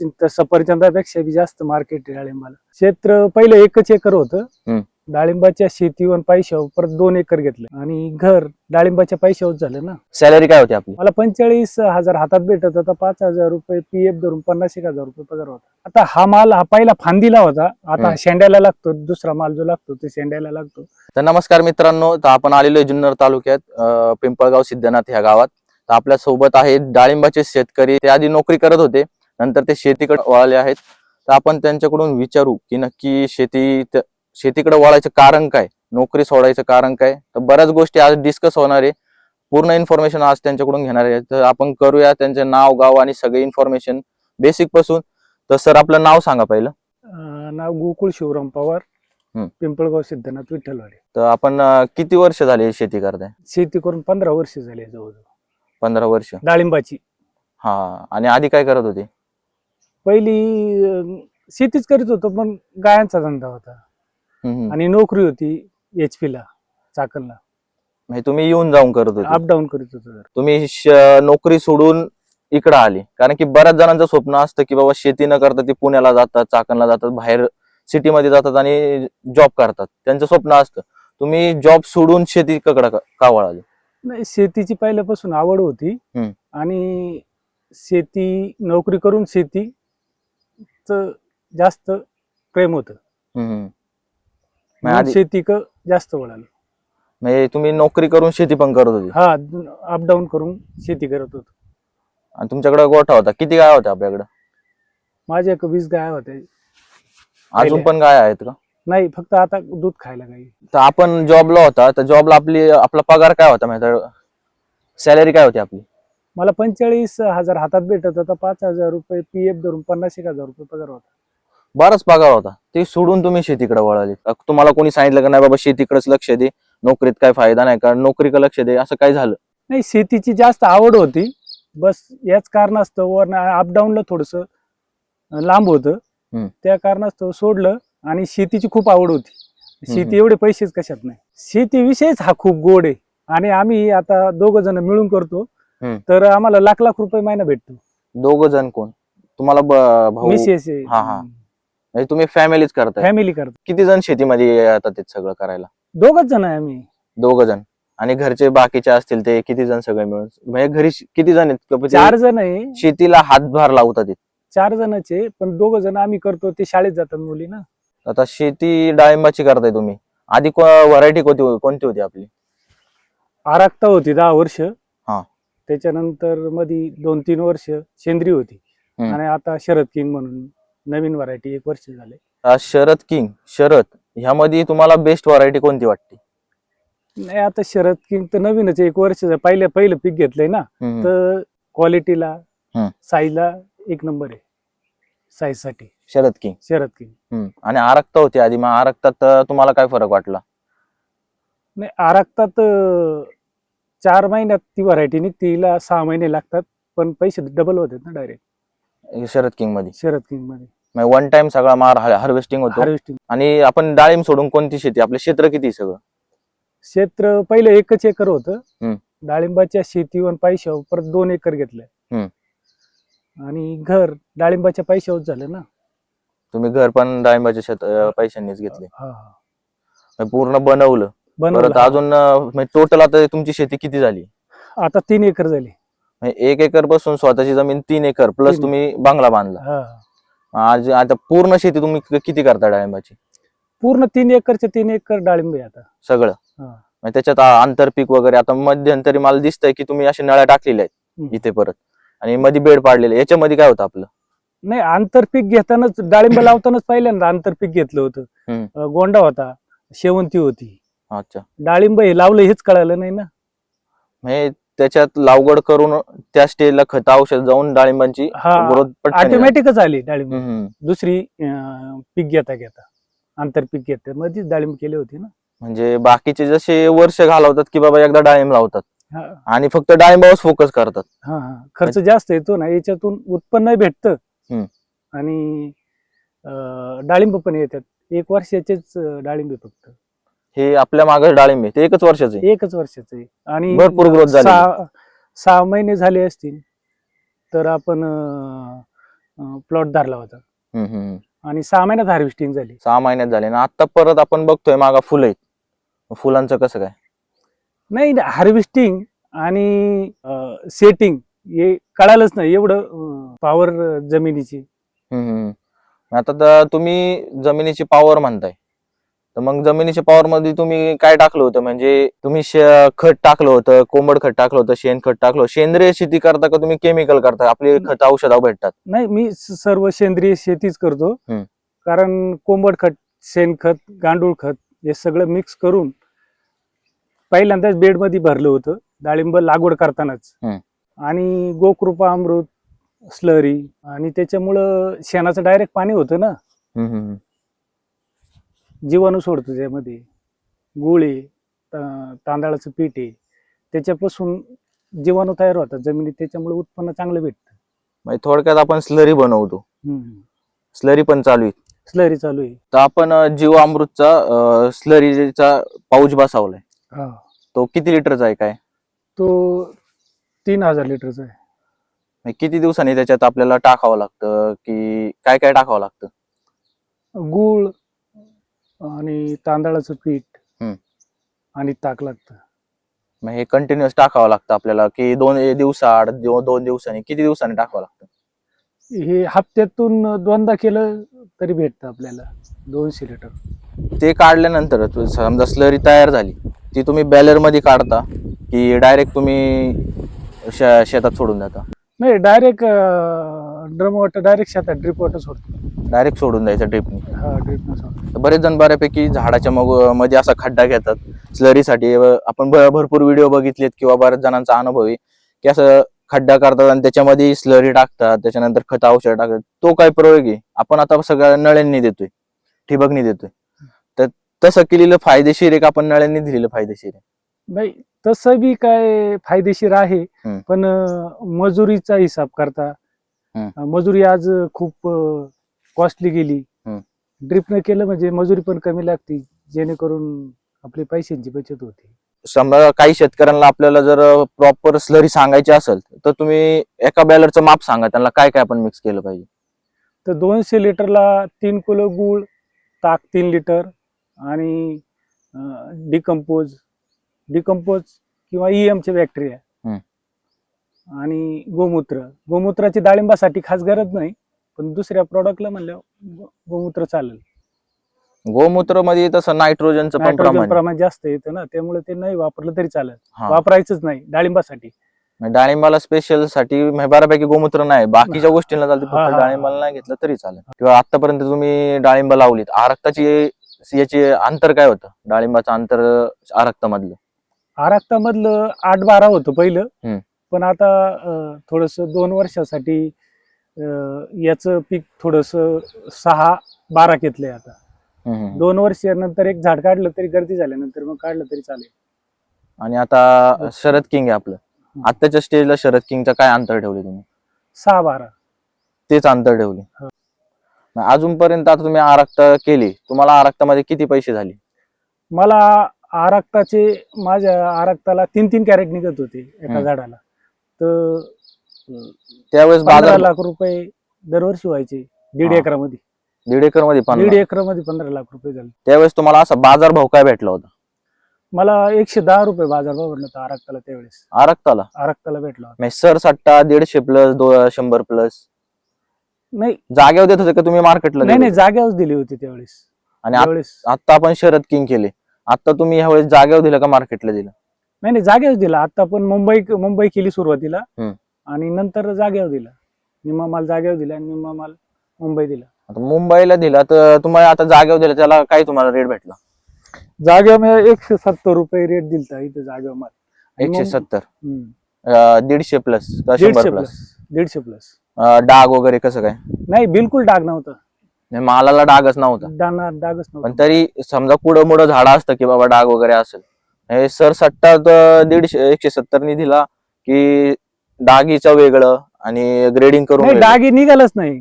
तर सफरचंदापेक्षा बी जास्त मार्केट आहे डाळिंबाला. क्षेत्र पहिलं 1 एकर होतं डाळिंबाच्या शेतीवर पैशावर, परत 2 एकर घेतलं आणि घर डाळिंबाच्या पैशावर झालं ना. सॅलरी काय होती आपली? मला 45,000 हातात भेटत होता. 5,000 रुपये पीएफ धरून 50,000 रुपये पगार होता. आता हा माल हा पहिला फांदीला होता, आता शेंड्याला लागतो. दुसरा माल जो लागतो ते शेंड्याला लागतो. तर नमस्कार मित्रांनो, तर आपण आलेलो आहे जुन्नर तालुक्यात पिंपळगाव सिद्धनाथ ह्या गावात. तर आपल्या सोबत आहेत डाळिंबाचे शेतकरी. ते आधी नोकरी करत होते, नंतर ते शेतीकडे वळाले आहेत. तर आपण त्यांच्याकडून विचारू की नक्की शेतीकडे वळायचं कारण काय, नोकरी सोडायचं कारण काय. तर बऱ्याच गोष्टी आज डिस्कस होणार आहे. पूर्ण इन्फॉर्मेशन आज त्यांच्याकडून घेणार आहे. तर आपण करूया त्यांचे नाव गाव आणि सगळे इन्फॉर्मेशन बेसिक पासून. तर सर आपलं नाव सांगा पहिलं. नाव गोकुळ शिवराम पवार, पिंपळगाव सिद्धनाथ विठ्ठलवाडी. तर आपण किती वर्ष झाले शेती करताय? शेती करून 15 वर्ष झाले जवळजवळ. 15 वर्ष डाळिंबाची. हा, आणि आधी काय करत होते? पहिली शेतीच करीत होतो, पण गायांचा धंदा होता आणि नोकरी होती HP ला, चाकणला. म्हणजे तुम्ही येऊन जाऊन करत होते? अपडाऊन करीत होतो. तुम्ही नोकरी सोडून इकडे आले कारण की बऱ्याच जणांचं स्वप्न असतं की बाबा शेती न करता ते पुण्याला जातात, चाकणला जातात, बाहेर सिटीमध्ये जातात आणि जॉब करतात. त्यांचं स्वप्न असतं. तुम्ही जॉब सोडून शेतीकडे का वळाले? नाही, शेतीची पहिल्यापासून आवड होती आणि शेती नोकरी करून शेतीच जास्त प्रेम होतं. शेती जास्त वळालो. म्हणजे तुम्ही नोकरी करून शेती पण करत होती? हा, अपडाऊन करून शेती करत होतो. आणि तुमच्याकडे गोठा होता? किती गाय होत्या आपल्याकडे? माझ्या 20 गाय होत्या. अजून पण गाय आहेत का? नाही, फक्त आता दूध खायला गाई. तर आपण जॉबला होता, तर जॉबला आपला पगार काय होता? म्हणजे सॅलरी काय होती आपली? मला 45,000 हातात भेटत होता. 5,000 रुपये पीएफ धरून 50,000 रुपये पगार होता. बराच पगार होता. ते सोडून तुम्ही शेतीकडे वळाले. तुम्हाला कोणी सांगितलं का नाही बाबा शेतीकडेच लक्ष दे, नोकरीत काय फायदा नाही का, नोकरीकडे लक्ष दे, असं काय झालं? नाही, शेतीची जास्त आवड होती. बस याच कारणास्तव अपडाऊनला थोडस लांब होतं, त्या कारणास्तव सोडलं. आणि शेतीची खूप आवड होती. शेती एवढे पैसेच कशात नाही. शेतीविषयीच हा खूप गोड आहे. आणि आम्ही आता 2 जण मिळून करतो, तर आम्हाला लाख लाख रुपये महिना भेटतो. 2 जण कोण? तुम्हाला भाऊ? मिसेस. हा हा, म्हणजे तुम्ही फॅमिलीच करताय? फॅमिली करतो. किती जण शेतीमध्ये येतात ते सगळं करायला? 2 जण आहे आम्ही. 2 जण. आणि घरचे बाकीचे असतील ते किती जण सगळे मिळून? म्हणजे घरी किती जण आहेत? 4 जण आहे. शेतीला हातभार लावतात? 4 जणांचे, पण 2 जण आम्ही करतो. ते शाळेत जातात मुली ना. आता शेती डाळिंबाची करताय तुम्ही. आधी व्हरायटी कोणती होती आपली? आराक्ता होती 10 वर्ष. त्याच्यानंतर मध्ये 2-3 वर्ष सेंद्री होती. आणि आता शरद किंग म्हणून नवीन व्हरायटी 1 वर्ष झाले. शरद किंग, ह्यामध्ये तुम्हाला बेस्ट व्हरायटी कोणती वाटते? नाही, आता शरद किंग तर नवीनच 1 वर्ष पहिलं पीक घेतलंय ना, तर क्वालिटीला साईजला 1 नंबर आहे. साईज साठी शरद किंग. आणि आरक्ता होती आधी, मग आरक्तात तुम्हाला काय फरक वाटला? नाही, आरक्तात 4 महिन्यात ती व्हरायटी निघते. तिला 6 महिने लागतात, पण पैसे डबल होतात ना डायरेक्ट शरद किंग मध्ये. वन टाइम सगळा माल हार्वेस्टिंग होतो. आणि आपण डाळिंब सोडून कोणती शेती? आपलं क्षेत्र किती? सगळं क्षेत्र पहिलं 1 एकर होतं. डाळिंबाच्या शेतीवर पैशावर परत 2 एकर घेतलंय आणि घर डाळिंबाच्या पैशावर झालं ना. तुम्ही घर पण डाळिंबाच्या पैशांनीच घेतले? पूर्ण बनवलं. परत अजून टोटल आता तुमची शेती किती झाली? आता 3 एकर झाली. 1 एकर पासून स्वतःची जमीन 3 एकर प्लस तुम्ही बांगला बांधला. आज आता पूर्ण शेती तुम्ही किती करता डाळिंबाची? पूर्ण 3 एकरचे 3 एकर डाळिंब आहे आता सगळं. त्याच्यात आंतरपीक वगैरे आता मध्यंतरी मला दिसतंय की तुम्ही अशा नळ्या टाकलेल्या आहेत इथे परत, आणि मध्ये बेड पाडलेले. याच्यामध्ये काय होतं आपलं? नाही, आंतरपीक घेतानाच डाळिंब लावतानाच पहिल्यांदा आंतरपीक घेतलं होतं. गोंडा होता, शेवंती होती. अच्छा, डाळिंब हे लावलं हेच कळालं नाही ना. म्हणजे त्याच्यात लागवड करून त्या स्टेजला खत औषध जाऊन डाळिंबांची ग्रोथ ऑटोमॅटिकच आली डाळिंब. दुसरी पीक घेता आंतरपीक घेता मध्येच डाळिंब केली होती ना. म्हणजे बाकीचे जसे वर्ष घालवतात की बाबा एकदा डाळिंब लावतात आणि फक्त डाळिंबावर फोकस करतात. खर्च जास्त येतो ना, याच्यातून उत्पन्न भेटतं आणि डाळिंब पण येतात. 1 वर्षाचेच डाळिंब फक्त. हे आपल्या मागे डाळिंब ते 1 वर्षाचं आहे? 1 वर्षाचं आहे. आणि भरपूर ग्रोथ झाली. 6 महिने झाले असतील तर आपण प्लॉट धरला होता हम्म, हम्म. आणि 6 महिन्यात हार्वेस्टिंग झाली. 6 महिन्यात झाले ना आता परत आपण बघतोय मागा फुलं आहेत, फुलांचं कसं काय? नाही, हार्वेस्टिंग आणि सेटिंग हे कळालंच नाही एवढं पॉवर जमिनीची. हम्म, हम्म. आता तर तुम्ही जमिनीची पॉवर म्हणताय, तर मग जमिनीच्या पॉवर मध्ये तुम्ही काय टाकलं होतं? म्हणजे तुम्ही खत टाकलं होतं, कोंबड खत टाकलं होतं, शेण खत टाकलं होतं. सेंद्रिय शेती करता का तुम्ही केमिकल करता? आपले खत औषधावर भेटतात. नाही, मी सर्व सेंद्रिय शेतीच करतो. हम्म. कारण कोंबड खत, शेणखत, गांडूळ खत हे सगळं मिक्स करून पहिल्यांदाच बेडमध्ये भरलं होतं डाळिंब लागवड करतानाच. हम्म. आणि गोकृपा अमृत स्लरी आणि त्याच्यामुळं शेणाचं डायरेक्ट पाणी होतं ना, हम्म, हम्म. जीवाणू सोडतो त्यामध्ये, गुळ आहे, तांदळाचं पीठ आहे, त्याच्यापासून जीवाणू तयार होतात जमिनीत, त्याच्यामुळे उत्पन्न चांगलं भेटतं. म्हणजे थोडक्यात आपण स्लरी बनवतो, स्लरी पण चालू आहे. स्लरी चालू आहे. तर आपण जीवामृतचा स्लरीचा पाऊच बसवलाय, हा, तो किती लिटरचा आहे काय? तो 3000 लिटरचा आहे. म्हणजे किती दिवसांनी त्याच्यात आपल्याला टाकावं लागतं, की काय काय टाकावं लागतं? गूळ आणि तांदळाचं पीठ हम्म. आणि ताक लागतं. मग हे कंटिन्युअस टाकावं लागतं आपल्याला, की 2 दिवसाआड 2 दिवसांनी, किती दिवसांनी टाकावं लागतं? हे हप्त्यातून 2दा केलं तरी भेटतं आपल्याला 200 लिटर. ते काढल्यानंतर समजा स्लरी तयार झाली, ती तुम्ही बॅलर मध्ये काढता की डायरेक्ट तुम्ही शेतात सोडून देता? नाही, डायरेक्ट ड्रम वॉटर, डायरेक्ट शेतात ड्रिप वॉटर सोडतो. डायरेक्ट सोडून द्यायचं ड्रिपनी? हा, ड्रिपनं सोडतो. बरेच जण बऱ्यापैकी झाडाच्या मध्ये असा खड्डा घेतात स्लरीसाठी. आपण भरपूर व्हिडिओ बघितलेत किंवा बऱ्याच जणांचा अनुभव आहे की असं खड्डा करतात आणि त्याच्यामध्ये स्लरी टाकतात, त्याच्यानंतर खत औषध टाकतात. तो काय प्रयोग आहे? आपण आता सगळ्या नळ्यांनी देतोय, ठिबकनी देतोय, तर तसं केलेलं फायदेशीर आहे का आपण नळ्यांनी दिलेलं फायदेशीर आहे? नाही, तसं बी काय फायदेशीर आहे, हम्म. पण मजुरीचा हिसाब करता मजुरी आज खूप कॉस्टली गेली. हम्म. ड्रिपनं केलं म्हणजे मजुरी पण कमी लागते, जेणेकरून आपली पैशांची बचत होते. समजा काही शेतकऱ्यांना आपल्याला जर प्रॉपर स्लरी सांगायची असेल तर तुम्ही एका बॅलरचं माप सांगा त्यांना, काय काय आपण मिक्स केलं पाहिजे? तर 200 लिटरला 3 किलो गूळ, ताक 3 लिटर आणि डिकम्पोज किंवा ईएमचे बॅक्टेरिया आणि गोमूत्राची डाळिंबासाठी खास गरज नाही, पण दुसऱ्या प्रॉडक्टला म्हणलं गोमूत्र चालेल. गोमूत्र मध्ये तसं नायट्रोजनचं पण नायट्रोजन प्रमाण प्रमाण जास्त येतं ना, त्यामुळे ते नाही वापरलं तरी चालेल. हा. वापरायचंच नाही डाळिंबासाठी. डाळिंबाला स्पेशल साठी बऱ्यापैकी गोमूत्र नाही, बाकीच्या गोष्टींना चालते, हा, फक्त हा. डाळिंबाला नाही घेतलं तरी चालेल. किंवा आतापर्यंत तुम्ही डाळिंब लावलीत, आरक्ताची याची अंतर काय होतं? डाळिंबाचं अंतर आरक्तामधलं? आरक्तामधलं 8-12 होतं पहिलं. हम्म. पण आता थोडस 2 वर्षासाठी याचं पीक थोडस 6-12 घेतलंय आता. 2 वर्षानंतर एक झाड काढलं तरी गर्दी झाल्यानंतर मग काढलं तरी चालेल. आणि आता शरद किंग आहे आपलं, आताच्या स्टेजला शरद किंगचं काय अंतर ठेवले तुम्ही? 6-12 तेच अंतर ठेवले. अजूनपर्यंत आता तुम्ही आरक्ता केली, तुम्हाला आरक्तामध्ये किती पैसे झाले? मला माझ्या आरक्ताला 3 कॅरेट निघत होते एका झाडाला. तर त्यावेळेस 15 लाख रुपये दरवर्षी व्हायचे 1.5 एकरामध्ये. 1.5 एकर मध्ये 1.5 एकरामध्ये 15 लाख रुपये झाले. त्यावेळेस तुम्हाला असा बाजार भाव काय भेटला होता? मला 110 रुपये बाजार भाव भेटला होता आरक्ताला त्यावेळेस. आरक्ताला भेटला होता. सर-सट्टा 150 प्लस 100 प्लस नाही, जागेवर देत होते का तुम्ही मार्केटला? नाही, जागेवर दिली होती त्यावेळेस. आणि आता आपण शरद किंग केले, आता तुम्ही ह्यावेळेस जागेवर दिलं का मार्केटला दिलं? नाही, जागेवर दिला. आता पण मुंबई केली सुरुवातीला आणि नंतर जागेवर दिला. निम्मा माल जागेवर दिला आणि निम्मा माल मुंबई दिला. आता मुंबईला दिला तर तुम्हाला आता जागेवर दिला, त्याला काय तुम्हाला रेट भेटला? जागेवर मी 170 रुपये रेट दिलता इथं जागेवर माल. 170, 150 प्लस का 100 प्लस? 150 प्लस. डाग वगैरे कसं काय? नाही, बिलकुल डाग नव्हता. मालाला डागच नव्हता. डागच नव्हता. पण तरी समजा कुठं मुडं झाड असतं की बाबा डाग वगैरे असेल, हे सर-सट्टा 170 दिला की डागीचं वेगळं आणि ग्रेडिंग करून नाही, डागी निघालच नाही.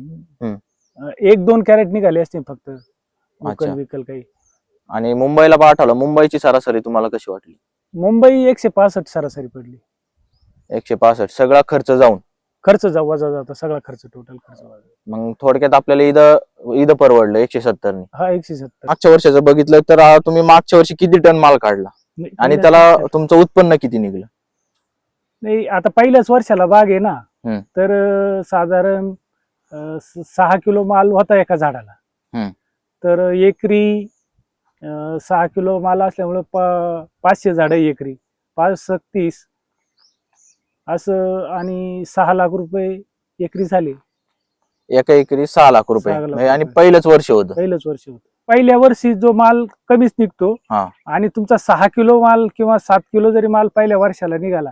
1-2 कॅरेट निघाले असते फक्त, विकल काही. आणि मुंबईला पाठवलं, मुंबईची सरासरी तुम्हाला कशी वाटली? मुंबई 165 सरासरी पडली. 165 सगळा खर्च जाऊन? खर्च वजा जातो, सगळा खर्च टोटल खर्च वजा. मग थोडक्यात आपल्याला इथं परवडलं 170 ने. हा 170. मागच्या वर्षाचं बघितलं तर तुम्ही मागच्या वर्षी किती टन माल काढला आणि त्याला तुमचं उत्पन्न किती निघलं? नाही, आता पहिल्याच वर्षाला बाग आहे ना, हम्म. तर साधारण 6 किलो माल होता एका झाडाला. हम्म. तर एकरी 6 किलो माल असल्यामुळे 500 झाडं एकरी, 5-30 असं, आणि 6 लाख रुपये एकरी झाले. एका एकरी 6 लाख 6 रुपये लाख म्हणजे आणि रुपये. पहिलंच वर्ष होतं. पहिलंच वर्ष होतं. पहिल्या वर्षी जो माल कमीच निघतो, हा. आणि तुमचा 6 किलो माल किंवा 7 किलो जरी माल पहिल्या वर्षाला निघाला,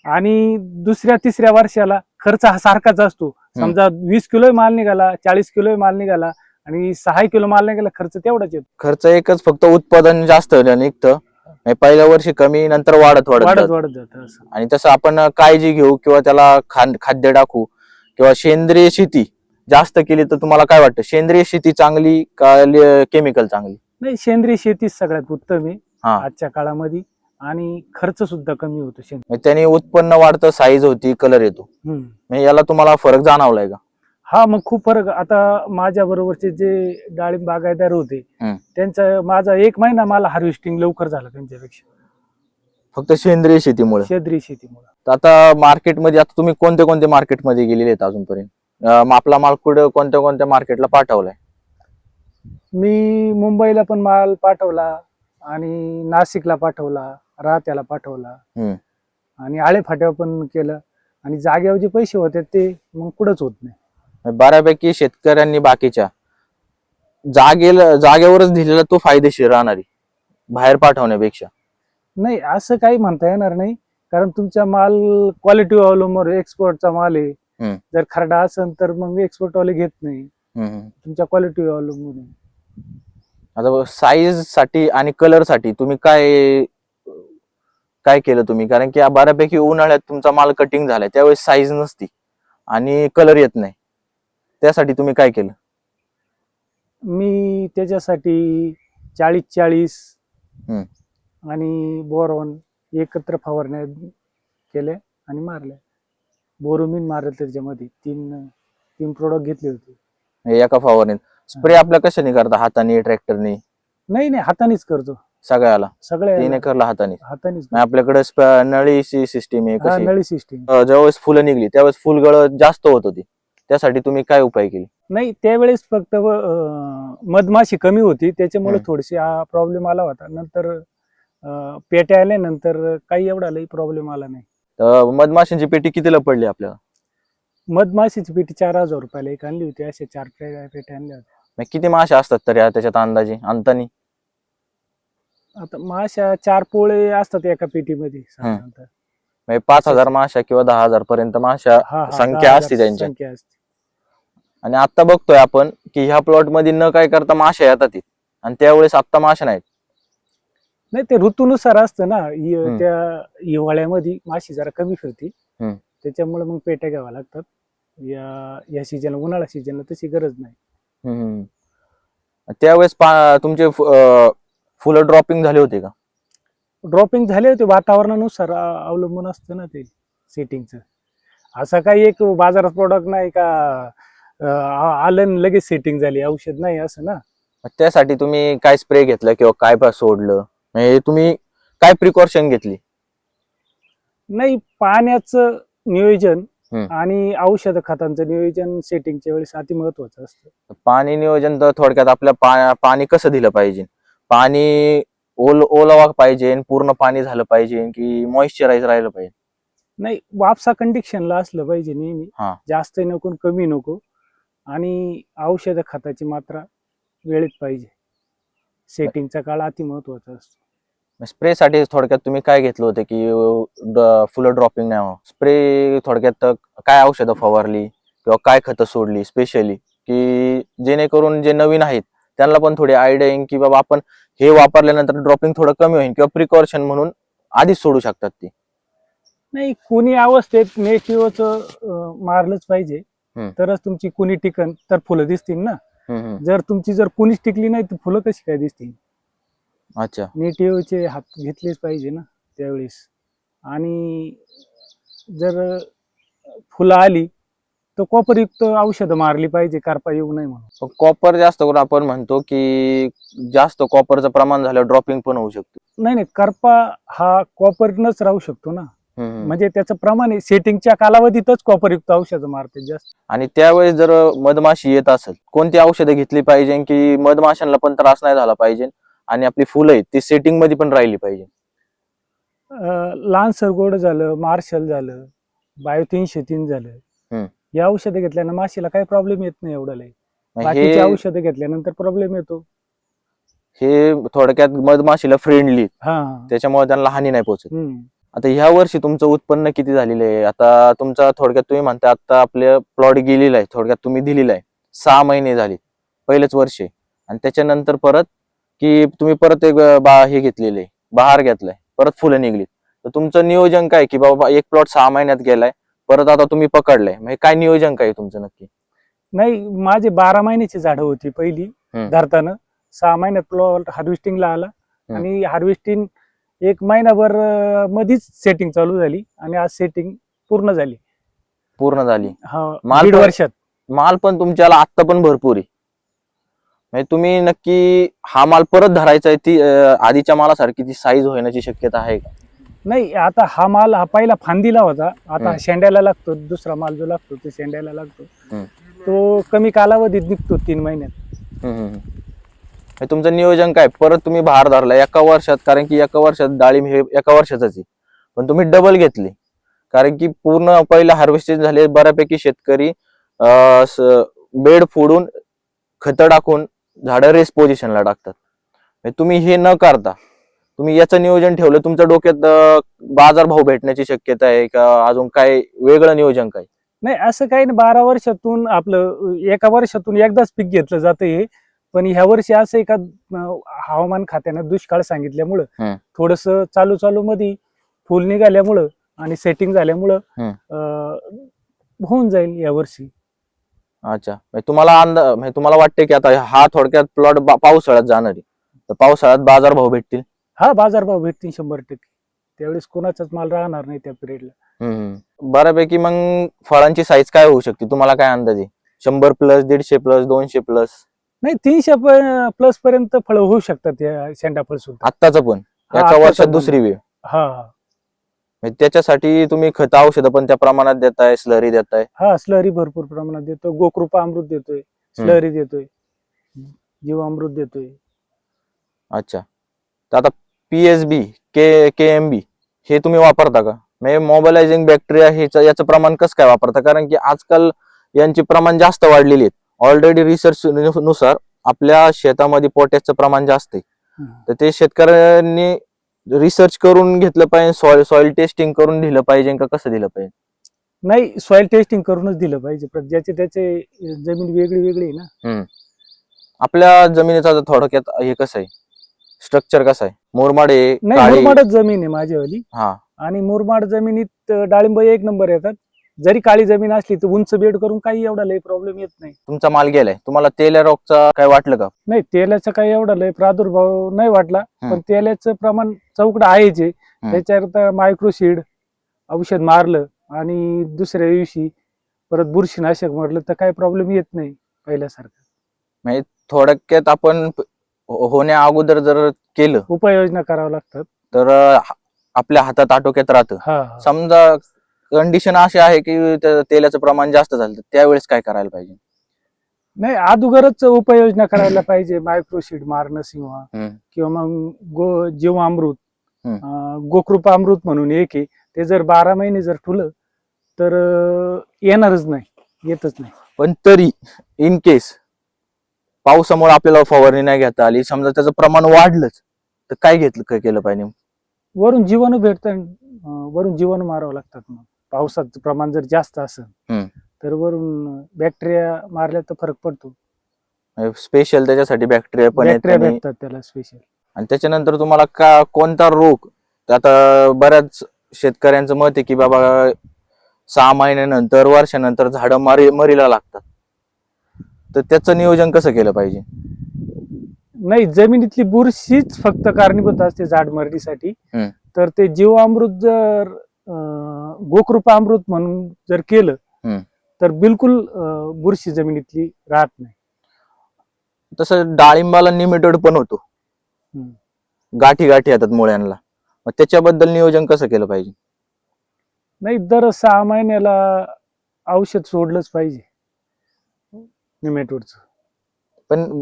आणि दुसऱ्या तिसऱ्या वर्षाला खर्च हा सारखाच असतो. समजा 20 किलो माल निघाला, 40 किलो माल निघाला, आणि 6 किलो माल निघाला, खर्च तेवढाच येतो. खर्च एकच, फक्त उत्पादन जास्त निघतं. म्हणजे पहिल्या वर्षी कमी, नंतर वाढत वाढत जातं. वाढत जातं असं. आणि तसं आपण काळजी घेऊ किंवा त्याला खाद्य टाकू किंवा सेंद्रिय शेती जास्त केली तर तुम्हाला काय वाटतं, सेंद्रिय शेती चांगली का केमिकल चांगली? नाही, सेंद्रिय शेतीच सगळ्यात उत्तम आहे हा. आजच्या काळामध्ये, आणि खर्च सुद्धा कमी होतो सेंद्रिय. म्हणजे त्याने उत्पन्न वाढतं, साईज होती, कलर येतो. म्हणजे याला तुम्हाला फरक जाणवलाय का? हा, मग खूप फरक. आता माझ्या बरोबरचे जे डाळिंब बागायतदार होते, त्यांचा माझा 1 महिना मला हार्वेस्टिंग लवकर झालं त्यांच्यापेक्षा, फक्त सेंद्रिय शेतीमुळे. सेंद्रिय शेतीमुळे. तर आता मार्केटमध्ये, आता तुम्ही कोणत्या कोणत्या मार्केटमध्ये गेलेले आहेत अजूनपर्यंत? आपला माल कुठे कोणत्या कोणत्या मार्केटला पाठवलाय? मी मुंबईला पण माल पाठवला, आणि नाशिकला पाठवला, राहत्याला पाठवला, आणि आळेफाट्यावर पण केलं, आणि जागेवर जे पैसे होते ते मग पुढंच होत नाही. बऱ्यापैकी शेतकऱ्यांनी बाकीच्या जागेवरच दिलेला तो फायदेशीर राहणारी, बाहेर पाठवण्यापेक्षा. नाही, असं काही म्हणता येणार नाही, कारण तुमचा माल क्वालिटी अवलंबून, एक्सपोर्टचा माल आहे. जर खरडा असेल तर मग एक्सपोर्ट वाले घेत नाही, तुमच्या क्वालिटी अवलंबून आहे. आता साईज साठी आणि कलर साठी तुम्ही काय काय केलं तुम्ही? कारण की बऱ्यापैकी उन्हाळ्यात तुमचा माल कटिंग झालाय, त्यावेळेस साईज नसती आणि कलर येत नाही, त्यासाठी तुम्ही काय केलं? मी त्याच्यासाठी 40-40 आणि बोरॉन एकत्र फवारण्या केल्या आणि मारल्या. बोरोमिन मारलं त्याच्यामध्ये, 3 प्रोडक्ट घेतले होते एका फवारणीत. स्प्रे आपल्या कशाने करता, हाताने, ट्रॅक्टरने? नाही, हातानेच करतो सगळ्याला. सगळ्या तिने करला हाताने. करतो. आपल्याकडे नळीची सिस्टीम आहे कशी? नळी सिस्टीम. ज्यावेळेस फुलं निघली त्यावेळेस फुलगळ जास्त होत होती, त्यासाठी तुम्ही काय उपाय केले? नाही, त्यावेळेस फक्त मधमाशी कमी होती, त्याच्यामुळे थोडीशी हा प्रॉब्लेम आला होता. नंतर पेट्या आल्यानंतर काही एवढा लई प्रॉब्लेम आला नाही. तर मधमाशींची पेटी कितीला पडली आपल्याला? मधमाशीची पेटी 4,000 रुपयाला एक आणली होती. अशा 4 पेट्या आणल्या होत्या. किती माशा असतात तरी त्याच्यात अंदाजे अंतानी? आता माशा 4 पोळे असतात एका पेटीमध्ये साधारणतः. म्हणजे 5,000 माशा किंवा 10,000 पर्यंत माशा संख्या असते त्यांची. आणि आता बघतोय आपण की ह्या प्लॉट मध्ये न काय करता माशा येतात, आणि त्यावेळेस आता माशा नाहीत. नाही, ते ऋतूनुसार असतं ना. त्या हिवाळ्यामध्ये माशी जरा कमी फिरती, त्याच्यामुळे मग पेट्या घ्याव्या लागतात. या सीजनला, उन्हाळा सीजनला तशी गरज नाही. त्यावेळेस तुमचे फुलं ड्रॉपिंग झाले होते का? ड्रॉपिंग झाले होते, वातावरणानुसार अवलंबून असतं ना ते सेटिंगचं. असं काही एक बाजारात प्रोडक्ट नाही का आलं लगेच सेटिंग झाली, औषध नाही असं ना. त्यासाठी तुम्ही काय स्प्रे घेतला किंवा काय सोडलं, म्हणजे तुम्ही काय प्रिकॉशन घेतली? नाही, पाण्याचं नियोजन आणि औषध खतांचं नियोजन सेटिंगच्या वेळेस अति महत्वाचं असतं. पाणी नियोजन तर थोडक्यात आपल्या पाणी कसं दिलं पाहिजे? पाणी ओलावा पाहिजे, पूर्ण पाणी झालं पाहिजे, की मॉइश्चराईज राहिलं पाहिजे? नाही, वापसा कंडिशनला असलं पाहिजे नेहमी, जास्त नको कमी नको, आणि औषध खताची मात्रा वेळेत पाहिजे. सेटिंगचा काळ अति महत्वाचा असतो. स्प्रे साठी थोडक्यात तुम्ही काय घेतलं होतं की फुलं ड्रॉपिंग नाही? स्प्रे थोडक्यात काय औषधं फवारली किंवा काय खतं सोडली स्पेशली, की जेणेकरून जे नवीन आहेत त्यांना पण थोडी आयडिया येईल की बाबा आपण हे वापरल्यानंतर ड्रॉपिंग थोडं कमी होईल, किंवा प्रिकॉशन म्हणून आधीच सोडू शकतात ते? नाही, कुणी अवस्थेत नेटिव्हच मारलंच पाहिजे, तरच तुमची कुणी टिकन, तर फुलं दिसतील ना. जर तुमची कुणीच टिकली नाही तर फुलं कशी काय दिसतील? अच्छा. नेटिव्हचे हात घेतलेच पाहिजे ना त्यावेळेस. आणि जर फुलं आली तर कॉपरयुक्त औषधं मारली पाहिजे, करपा येऊ नये म्हणून. कॉपर जास्त करून आपण म्हणतो की जास्त कॉपरचं प्रमाण झालं ड्रॉपिंग पण होऊ शकतो. नाही, करपा हा कॉपरनच राहू शकतो ना. म्हणजे त्याचं प्रमाण आहे, सेटिंगच्या कालावधीतच कॉपरयुक्त औषधं मारते जास्त. आणि त्यावेळेस जर मधमाशी येत असेल, कोणती औषधं घेतली पाहिजे की मधमाशांना पण त्रास नाही झाला पाहिजे आणि आपली फुलं आहेत ती सेटिंग मध्ये पण राहिली पाहिजे? लहान सरगोड झालं, मार्शल झालं, बायो 303 झालं, या औषधं घेतल्यानं माशीला काही प्रॉब्लेम येत नाही एवढं लय. बाकीची औषधं घेतल्यानंतर प्रॉब्लेम येतो. हे थोडक्यात मधमाशीला फ्रेंडली, हा, त्याच्यामुळे त्यांना हानी नाही पोहोचत. आता ह्या वर्षी तुमचं उत्पन्न किती झालेलं आहे? आता तुमचा थोडक्यात तुम्ही म्हणता आता आपले प्लॉट गेलेला आहे, थोडक्यात तुम्ही दिलेला आहे, 6 महिने झाले, पहिलेच वर्ष आहे. आणि त्याच्यानंतर परत की तुम्ही परत एक हे घेतलेले, बहार घेतलाय, परत फुलं निघली, तर तुमचं नियोजन काय की बाबा एक प्लॉट 6 महिन्यात गेलाय, परत आता तुम्ही पकडलाय, म्हणजे काय नियोजन काय तुमचं नक्की? नाही, माझे 12 महिन्याची झाडं होती पहिली धरताना. 6 महिन्यात प्लॉट हार्वेस्टिंगला आला आणि हार्वेस्टिंग 1 महिनाभर मध्येच सेटिंग चालू झाली आणि आज सेटिंग पूर्ण झाली. माल 1.5 वर्षात. माल पण तुमच्याला आत्ता पण भरपूर आहे, म्हणजे तुम्ही नक्की हा माल परत धरायचा आहे, ती आधीच्या मालासारखी ती साईज होण्याची शक्यता आहे का? नाही, आता हा माल हा पहिला फांदीला होता, आता शेंड्याला लागतो. दुसरा माल जो लागतो तो शेंड्याला लागतो, तो कमी कालावधीत निघतो 3 महिन्यात. तुमचं नियोजन काय? परत तुम्ही बहार धरला एका वर्षात, कारण की एका वर्षात डाळिंब हे एका वर्षाच आहे, पण तुम्ही डबल घेतली, कारण की पूर्ण पहिला हार्वेस्टिंग झाले. बऱ्यापैकी शेतकरी बेड फोडून खत टाकून झाडं रेस पोझिशनला टाकतात. तुम्ही हे न करता तुम्ही याचं नियोजन ठेवलं. तुमच्या डोक्यात बाजार भाव भेटण्याची शक्यता आहे का? अजून काय वेगळं नियोजन काय? नाही, असं काही नाही. 12 वर्षातून आपलं एका वर्षातून एकदाच पीक घेतलं जातं हे. पण ह्या वर्षी असं एका हवामान खात्यानं दुष्काळ सांगितल्यामुळं थोडस चालू मध्ये फुल निघाल्यामुळं आणि सेटिंग झाल्यामुळं होऊन जाईल या वर्षी. अच्छा, तुम्हाला अंदाज, तुम्हाला वाटते की आता हा थोडक्यात प्लॉट पावसाळ्यात जाणार आहे, तर पावसाळ्यात बाजार भाव भेटतील? हा, बाजार भाव भेटतील 100%. त्यावेळेस कोणाचाच माल राहणार नाही त्या पिरियडला. बऱ्यापैकी मग फळांची साईज काय होऊ शकते, तुम्हाला काय अंदाज आहे? 100 प्लस, 150 प्लस, 200 प्लस? नाही, 300 प्लस पर्यंत फळ होऊ शकतात या शेंडाफळ सुद्धा. आत्ताच पण एका वर्षात दुसरी वेळ. त्याच्यासाठी तुम्ही खत औषधं पण त्या प्रमाणात देताय, स्लरी देताय? हा, स्लरी भरपूर प्रमाणात देतो. गोकृपा अमृत देतोय, स्लरी देतोय, जीवामृत देतोय. अच्छा, तर आता PSB, KMB हे तुम्ही वापरता का? म्हणजे मोबिलायझिंग बॅक्टेरिया याचं प्रमाण कसं काय वापरता? कारण की आजकाल यांचे प्रमाण जास्त वाढलेले आहेत. ऑलरेडी रिसर्च नुसार आपल्या शेतामध्ये पोटॅशचं प्रमाण जास्त आहे, तर ते शेतकऱ्यांनी रिसर्च करून घेतलं पाहिजे, सॉइल टेस्टिंग करून दिलं पाहिजे का कसं दिलं पाहिजे? नाही, सॉइल टेस्टिंग करूनच दिलं पाहिजे. ज्याचे त्याचे जमीन वेगळी आहे ना. आपल्या जमिनीचा थोडक्यात हे कसं आहे, स्ट्रक्चर कसं आहे? मुरमाड आहे? नाही, मुरमाडच जमीन आहे माझीवाली. आणि मुरमाड जमिनीत डाळिंब 1 नंबर येतात. जरी काळी जमीन असली तर उंच बेड करून काही एवढा लय प्रॉब्लेम येत नाही. तुमचा माल गेलाय, तुम्हाला तेल्या रोगचा काय वाटलं का? नाही, तेलाचा काही एवढा लय प्रादुर्भाव नाही वाटला, पण तेलाचं प्रमाण चौकड आहेच. त्याच्यावर मायक्रोसीड औषध मारलं आणि दुसऱ्या दिवशी परत बुरशीनाशक मारलं तर काही प्रॉब्लेम येत नाही पहिल्यासारखं. म्हणजे थोडक्यात आपण होण्या अगोदर जर केलं, उपाययोजना कराव्या लागतात, तर आपल्या हातात आटोक्यात राहतं. समजा कंडिशन अशी आहे की तेलाचं प्रमाण जास्त झालं, त्यावेळेस काय करायला पाहिजे? नाही, अगोदरच उपाययोजना करायला पाहिजे. मायक्रोसीड मारणं किंवा मग जीवामृत, गोकृपा अमृत म्हणून एक आहे, ते जर 12 महिने जर ठुलं तर येणारच नाही, येतच नाही. पण तरी इन केस पावसामुळे आपल्याला फवारणी नाही घेता आली, समजा त्याचं प्रमाण वाढलंच, तर काय केलं पाहिजे? वरून जीवाणू भेटतं, वरून जीवाणू मारावं लागतात. मग पावसाचं प्रमाण जर जास्त असेल तर वरून बॅक्टेरिया मारल्या तर फरक पडतो. स्पेशल त्याच्यासाठी बॅक्टेरिया भेटतात त्याला स्पेशल. आणि त्याच्यानंतर तुम्हाला कोणता रोग, आता बऱ्याच शेतकऱ्यांचं मत आहे की बाबा 6 महिन्यानंतर, वर्षानंतर झाडं मरीला लागतात, तर त्याचं नियोजन कसं केलं पाहिजे? नाही, जमिनीतली बुरशीच फक्त कारणीभूत असते झाड मरणीसाठी. तर ते जीवामृत जर गोकृपा अमृत म्हणून जर केलं हम्म. तर बिलकुल बुरशी जमिनीतली राहत नाही. तसं डाळिंबाला निमेटोड पण होतो, हम्म. गाठी गाठी येतात मुळ्यांना, मग त्याच्याबद्दल नियोजन कसं केलं पाहिजे? नाही, दर 6 महिन्याला औषध सोडलंच पाहिजे निमेटोडचं. पण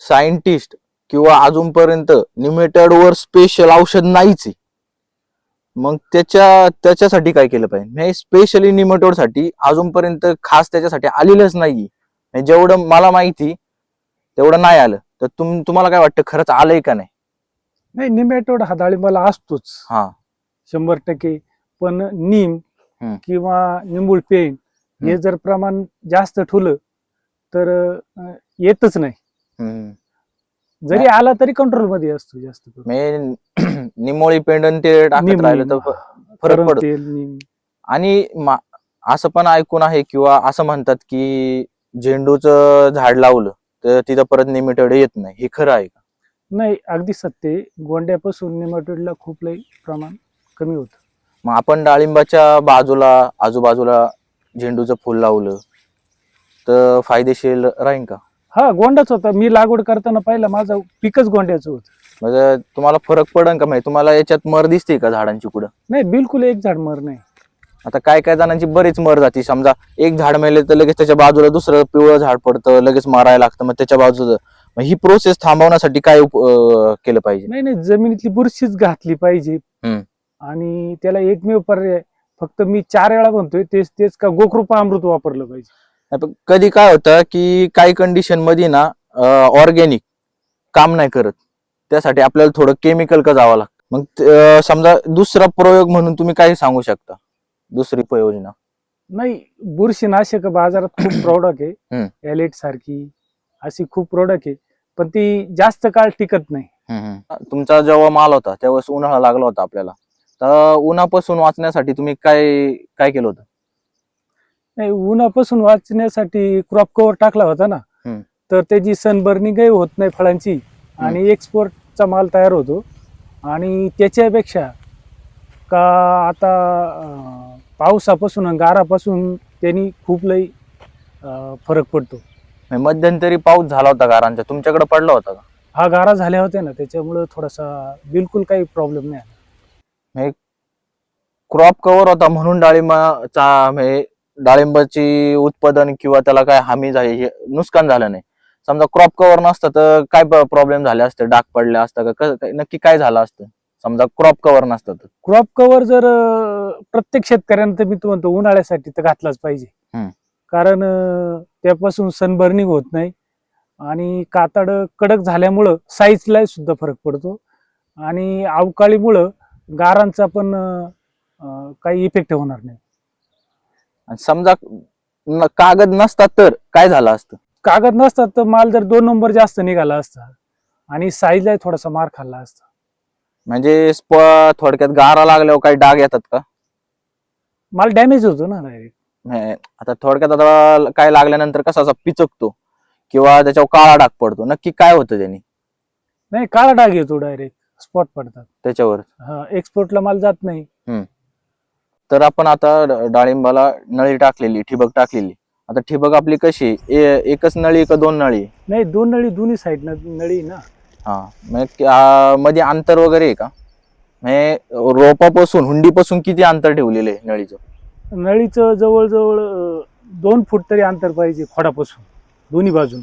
सायंटिस्ट किंवा अजूनपर्यंत निमेटोड वर स्पेशल औषध नाहीच आहे. मग त्याच्यासाठी काय केलं पाहिजे? नाही, स्पेशली निमेटोड साठी अजूनपर्यंत खास त्याच्यासाठी आलेलंच नाही. जेवढं मला माहिती तेवढं नाही आलं. तर तुम्हाला काय वाटतं, खरंच आलंय का नाही? नाही, निमेटोड हा डाळिंबाला असतोच हा 100%. पण नीम हम्म. किंवा निंबूळ पेंट हे जर प्रमाण जास्त ठेवलं तर येतच नाही. हम्म. जरी आला तरी कंट्रोल मध्ये असतो जास्त करून. निमोळी पेंडन ते टाकत नीम राहिलं नीम तर फरक करण पडतो. तेल नीम. आणि असं पण ऐकून आहे किंवा असं म्हणतात की झेंडूचं झाड लावलं तर तिथं परत निमेटोड येत नाही, हे खरं आहे का? नाही, अगदी सत्य आहे. गोंड्यापासून निमेटोडला खूप लई प्रमाण कमी होतं. मग आपण डाळिंबाच्या आजूबाजूला झेंडूचं फुल लावलं तर फायदेशीर राहील का? हा, गोंडाच होता. मी लागवड करताना पहिला माझं पिकच गोंड्याचं होतं. म्हणजे तुम्हाला फरक पडेल का? माहिती तुम्हाला याच्यात मर दिसते का झाडांची कुठं? नाही, बिलकुल एक झाड मर नाही. आता काय काय जणांची बरीच मर जाती. समजा एक झाड मेले तर लगेच त्याच्या बाजूला दुसरं पिवळं झाड पडतं, लगेच मारायला लागतं, मग त्याच्या बाजूला. मग ही प्रोसेस थांबवण्यासाठी काय केलं पाहिजे? नाही नाही, जमिनीतली बुरशीच घातली पाहिजे. हम्म. आणि त्याला एकमेव पर्याय फक्त मी 4 वेळा म्हणतोय तेच का गोकृपा अमृत वापरलं पाहिजे. नाही, पण कधी काय होतं की काही कंडिशन मध्ये ना ऑर्गॅनिक काम नाही करत, त्यासाठी आपल्याला थोडं केमिकल का जावं लागतं. मग समजा दुसरा प्रयोग म्हणून तुम्ही काय सांगू शकता, दुसरी उपाययोजना? नाही, बुरशीनाशक बाजारात खूप प्रोडक्ट आहे. एलिट सारखी अशी खूप प्रोडक्ट आहे, पण ती जास्त काळ टिकत नाही. तुमचा जेव्हा माल होता तेव्हा उन्हाळा लागला होता आपल्याला, तर उन्हापासून वाचण्यासाठी तुम्ही काय काय केलं होतं? नाही, उन्हापासून वाचण्यासाठी क्रॉप कव्हर टाकला होता ना, हम्म. तर त्याची सनबर्निंग काही होत नाही फळांची आणि एक्सपोर्टचा माल तयार होतो. आणि त्याच्यापेक्षा का आता पावसापासून आणि गारापासून त्यांनी खूप लई फरक पडतो. मध्यंतरी पाऊस झाला होता गारांचा, तुमच्याकडे पडला होता का? हा, गारा झाल्या होत्या ना, त्याच्यामुळे थोडासा बिलकुल काही प्रॉब्लेम नाही आला. क्रॉप कव्हर होता म्हणून डाळिंबाची उत्पादन किंवा त्याला काय हानी झाली, हे नुकसान झालं नाही. समजा क्रॉप कव्हर नसतं तर काय प्रॉब्लेम झाले असते? डाग पडले असतं का? नक्की काय झालं असतं समजा क्रॉप कव्हर नसतं तर? क्रॉप कव्हर जर प्रत्येक शेतकऱ्यांना मी तो म्हणतो उन्हाळ्यासाठी तर घातलाच पाहिजे. कारण त्यापासून सनबर्निंग होत नाही आणि कातड कडक झाल्यामुळं साईजला सुद्धा फरक पडतो आणि अवकाळीमुळं गारांचा पण काही इफेक्ट होणार नाही. आणि समजा कागद नसता तर काय झालं असतं? कागद नसतात तर माल जर 2 नंबर जास्त निघाला असता आणि साईजला थोडासा मार खाल्ला असता. म्हणजे थोडक्यात गारा लागल्यावर काही डाग येतात का? माल डॅमेज होतो ना डायरेक्ट. आता थोडक्यात आता काय लागल्यानंतर कसा असा पिचकतो किंवा त्याच्यावर काळा डाग पडतो, नक्की काय होतं त्यांनी? नाही, काळा डाग येतो, डायरेक्ट स्पॉट पडतात त्याच्यावर. एक्सपोर्टला माल जात नाही. तर आपण आता डाळिंबाला नळी टाकलेली, ठिबक टाकलेली. आता ठिबक आपली कशी, एकच नळी का 2 नळी? नाही, 2 नळी, दोन्ही साईड नळी ना. मध्ये अंतर वगैरे आहे का? रोपापासून हुंडीपासून किती अंतर ठेवलेलं आहे नळीचं? नळीचं जवळजवळ 2 फूट तरी अंतर पाहिजे खोडापासून दोन्ही बाजून.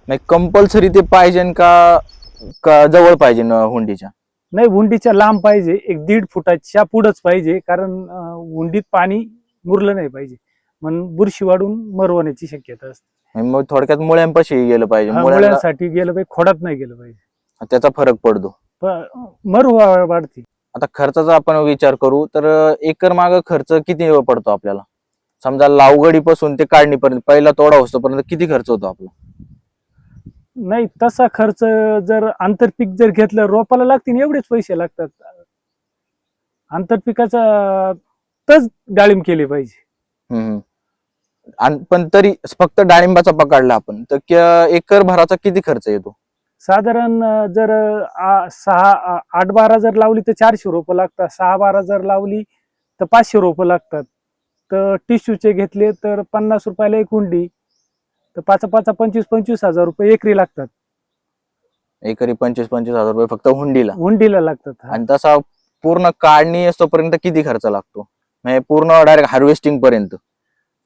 नाही, कंपल्सरी ते पाहिजे का जवळ पाहिजे हुंडीच्या? नाही, हुंडीच्या लांब पाहिजे, 1-1.5 फुटाच्या पुढंच पाहिजे, कारण हुंडीत पाणी मुरलं नाही पाहिजे, म्हणून बुरशी वाढून मर होण्याची शक्यता असते. मग थोडक्यात मुळ्यांपाशी गेलं पाहिजे, मुळ्यांसाठी गेलं पाहिजे, खोडात नाही गेलं पाहिजे, त्याचा फरक पडतो, मर वाढते. आता खर्चाचा आपण विचार करू तर एकर माग खर्च किती पडतो आपल्याला? समजा लावगडीपासून ते काढणीपर्यंत, पहिला तोडा होतोपर्यंत किती खर्च होतो आपला? नाही, तसा खर्च जर आंतरपीक जर घेतलं, रोपाला लागतील एवढेच पैसे लागतात. आंतरपिकाचा तच डाळिंब केले पाहिजे. पण तरी फक्त डाळिंबाचा पकडला आपण तर एकर भराचा किती खर्च येतो साधारण? जर 6-8-12 जर लावली तर 400 रोपं लागतात, 6-12 जर लावली तर 500 रोपं लागतात. तर टिश्यूचे घेतले तर 50 रुपयाला एक हुंडी, तर 5 25,000 रुपये एकरी लागतात. एकरी 25,000 रुपये फक्त हुंडीला. हुंडीला लागतात. हा. आणि तसा पूर्ण काढणी असतोपर्यंत किती खर्च लागतो, म्हणजे पूर्ण डायरेक्ट हार्वेस्टिंग पर्यंत?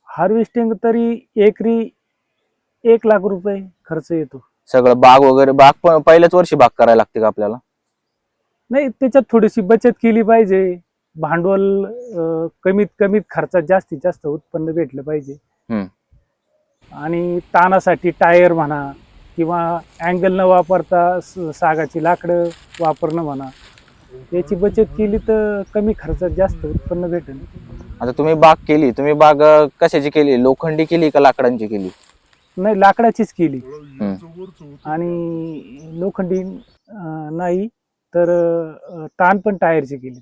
हार्वेस्टिंग तरी एकरी 1,00,000 रुपये खर्च येतो. सगळं बाग वगैरे, बाग पण पहिल्याच वर्षी बाग करायला लागते का आपल्याला? नाही, त्याच्यात थोडीशी बचत केली पाहिजे. भांडवल कमीत कमीत खर्चात जास्तीत जास्त उत्पन्न भेटलं पाहिजे. आणि तानासाठी टायर म्हणा किंवा अँगल न वापरता सागाची लाकडं वापरणं म्हणा, याची बचत केली तर कमी खर्चात जास्त उत्पन्न भेटेल. आता तुम्ही बाग कशाची केली, लोखंडी केली का लाकडांची केली? नाही, लाकडाचीच केली. आणि लोखंडी नाही तर ताण पण टायरची केली.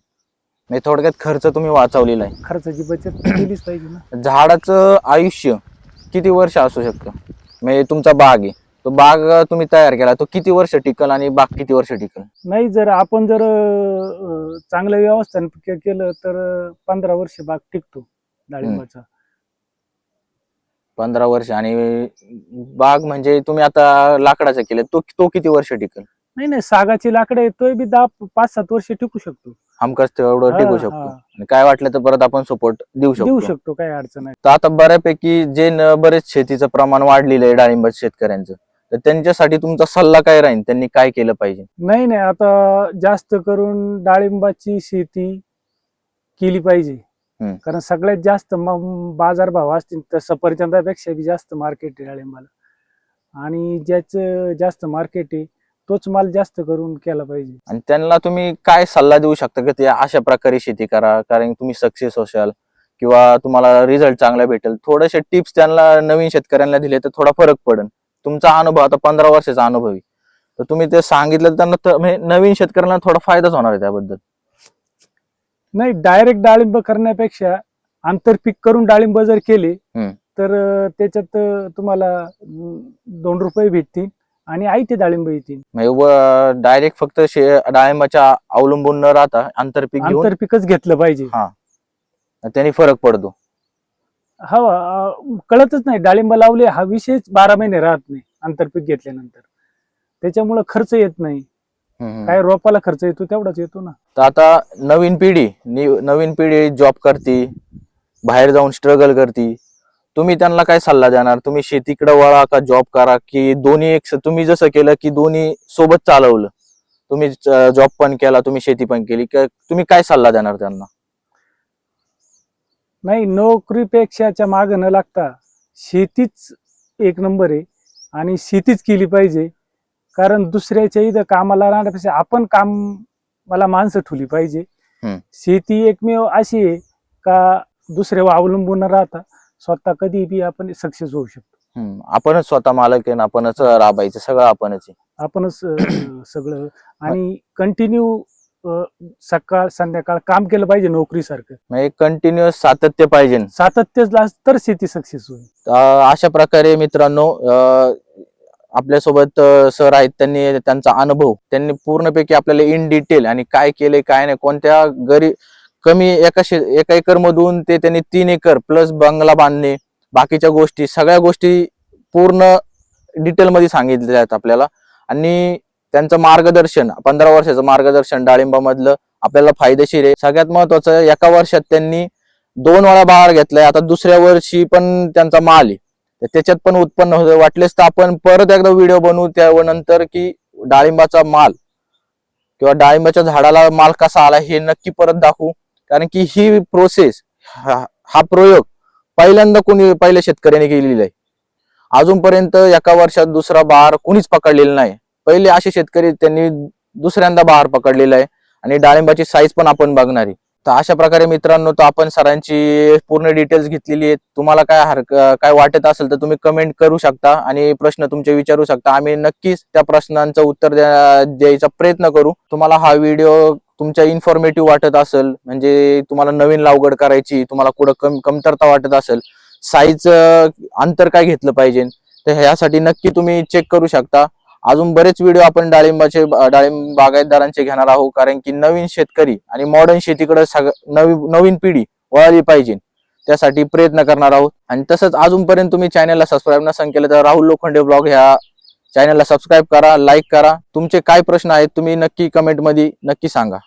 म्हणजे थोडक्यात खर्च तुम्ही वाचवलेला आहे. खर्चाची बचत केलीच पाहिजे ना. झाडाचं आयुष्य किती वर्ष असू शकतं? म्हणजे तुमचा बाग आहे, तो बाग तुम्ही तयार केला, तो किती वर्ष टिकल आणि बाग किती वर्ष टिकल? नाही, जर आपण चांगलं व्यवस्थापन केलं तर 15 वर्ष बाग टिकतो डाळिंबाचा. 15 वर्ष. आणि बाग म्हणजे तुम्ही आता लाकडाचं केलं, तो किती वर्ष टिकल? नाही, सागाची लाकडं येतोय बी 5-7 वर्ष टिकू शकतो. हमखास तेवढं टिकू शकतो. आणि काय वाटलं तर परत आपण सपोर्ट देऊ शकतो. काही अडचण नाही. तर आता बऱ्यापैकी बरेच शेतीचं प्रमाण वाढलेलं आहे डाळिंबाच्या शेतकऱ्यांचं, तर त्यांच्यासाठी तुमचा सल्ला काय राहील, त्यांनी काय केलं पाहिजे? नाही, आता जास्त करून डाळिंबाची शेती केली पाहिजे. कारण सगळ्यात जास्त बाजारभाव असतील तर सफरचंदापेक्षा बी जास्त मार्केट आहे डाळिंबाला. आणि ज्याचं जास्त मार्केट आहे तोच माल जास्त करून केला पाहिजे. आणि त्यांना तुम्ही काय सल्ला देऊ शकता की ते अशा प्रकारे शेती करा, कारण तुम्ही सक्सेस होशाल किंवा तुम्हाला रिझल्ट चांगला भेटेल? थोडेसे टिप्स त्यांना नवीन शेतकऱ्यांना दिले तर थोडा फरक पडेल. तुमचा अनुभव आता 15 वर्षाचा अनुभव आहे, तर तुम्ही ते सांगितलं त्यांना म्हणजे नवीन शेतकऱ्यांना थोडा फायदाच होणार आहे त्याबद्दल. नाही, डायरेक्ट डाळिंब करण्यापेक्षा आंतरपीक करून डाळिंब जर केले तर त्याच्यात तुम्हाला 2 रुपये भेटतील आणि आयते डाळिंब येतील. म्हणजे डायरेक्ट फक्त डाळिंबाच्या अवलंबून न राहता आंतरपीकच घेतलं पाहिजे. त्यांनी फरक पडतो. कळतच नाही, डाळिंब लावले हा विषयच 12 महिने राहत नाही आंतरपीक घेतल्यानंतर. त्याच्यामुळे खर्च येत नाही. काय रोपाला खर्च येतो तेवढाच येतो ना. तर आता नवीन पिढी जॉब करते, बाहेर जाऊन स्ट्रगल करते, तुम्ही त्यांना काय सल्ला देणार? तुम्ही शेतीकडे वळा का जॉब करा, की दोन्ही तुम्ही जसं केलं की दोन्ही सोबत चालवलं, तुम्ही जॉब पण केला, तुम्ही शेती पण केली, तुम्ही काय सल्ला देणार त्यांना? नाही, नोकरीपेक्षाच्या मागे न लागता शेतीच एक नंबर आहे आणि शेतीच केली पाहिजे. कारण दुसऱ्याच्या इथं कामाला राहण्यापेक्षा आपण मला माणसं ठेवली पाहिजे. शेती एकमेव अशी आहे का दुसऱ्यावर अवलंबून न राहता स्वतः कधी बी आपण सक्सेस होऊ शकतो. आपणच स्वतः मालक आहे, आपणच राबायचं, सगळं आपणच आहे. आपणच सगळं. आणि कंटिन्यू सकाळ संध्याकाळ काम केलं पाहिजे नोकरीसारखं. म्हणजे कंटिन्युअस सातत्य पाहिजे. सातत्य तर शेती सक्सेस होईल. अशा प्रकारे मित्रांनो, आपल्यासोबत सर आहेत, त्यांचा अनुभव त्यांनी पूर्णपैकी आपल्याला इन डिटेल आणि काय केले काय नाही, कोणत्या कमी एका एकर मधून त्यांनी 3 एकर प्लस बंगला बांधणे, बाकीच्या गोष्टी सगळ्या गोष्टी पूर्ण डिटेल मध्ये सांगितलेल्या आहेत आपल्याला. आणि त्यांचं मार्गदर्शन, 15 वर्षाचं मार्गदर्शन डाळिंबामधलं आपल्याला फायदेशीर आहे. सगळ्यात महत्वाचं, एका वर्षात त्यांनी 2 वेळा बहार घेतलाय, आता दुसऱ्या वर्षी पण त्यांचा माल आहे, त्याच्यात पण उत्पन्न होतं. वाटलेस तर आपण परत एकदा व्हिडिओ बनवू त्यानंतर की डाळिंबाचा माल किंवा डाळिंबाच्या झाडाला माल कसा आला हे नक्की परत दाखवू. कारण की ही प्रोसेस, हा प्रयोग पहिल्यांदा पहिल्या शेतकऱ्याने केलेला आहे. अजूनपर्यंत एका वर्षात दुसरा बहार कुणीच पकडलेला नाही. पहिले असे शेतकरी त्यांनी दुसऱ्यांदा बहार पकडलेला आहे. आणि डाळिंबाची साईज पण आपण बघणार आहे. तर अशा प्रकारे मित्रांनो, तर आपण सरांची पूर्ण डिटेल्स घेतलेली आहेत. तुम्हाला काय वाटत असेल तर तुम्ही कमेंट करू शकता आणि प्रश्न तुमचे विचारू शकता. आम्ही नक्कीच त्या प्रश्नांचं उत्तर द्यायचा प्रयत्न करू. तुम्हाला हा व्हिडिओ तुमच्या इन्फॉर्मेटिव्ह वाटत असेल, म्हणजे तुम्हाला नवीन लागवड करायची, तुम्हाला कुठं कमतरता वाटत असेल, साईज अंतर काय घेतलं पाहिजे, तर ह्यासाठी नक्की तुम्ही चेक करू शकता. अजून बरेच व्हिडिओ आपण डाळिंब बागायतदारांचे घेणार आहोत, कारण की नवीन शेतकरी आणि मॉडर्न शेतीकडे नवीन पिढी वळाली पाहिजे, त्यासाठी प्रयत्न करणार आहोत. आणि तसंच अजूनपर्यंत तुम्ही चॅनलला सबस्क्राईब नसेल केलं तर राहुल लोखंडे ब्लॉग ह्या चॅनलला सबस्क्राईब करा, लाईक करा. तुमचे काय प्रश्न आहेत तुम्ही नक्की कमेंटमध्ये नक्की सांगा.